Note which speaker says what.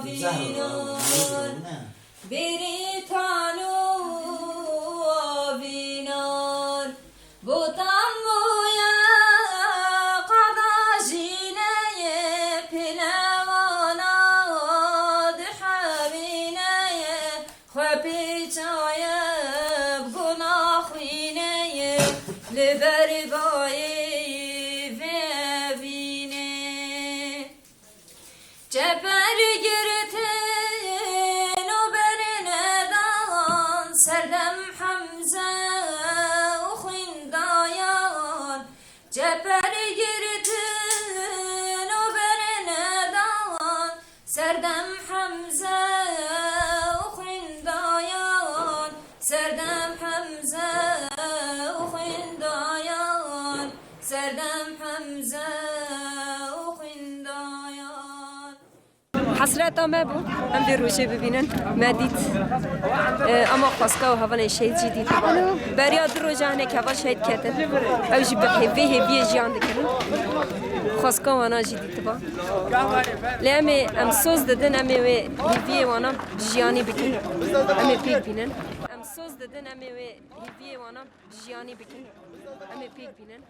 Speaker 1: vinan beri tanu vinan botam moya qadajine pilavana dhabine khapi chaya gunakhine lebergaye Ceper girtin o bernedan Serdem Hamza uxindayan Ceper girtin o bernedan Serdem Hamza uxindayan Serdem Hamza uxindayan Serdem Hamza حسرت ما بود هم در روشه ببینن مدید اما خواستگاه و هوان شهید جدید برای در روزه هنه که هوا شهید کردن اوجی به هیوی جیان دکرن خواستگاه وانا جدید با لیمه ام سوز دادن امه هیوی وانا جیانی بکن امه پیک بینن ام سوز دادن امه هیوی وانا جیانی بکن امه پیک بینن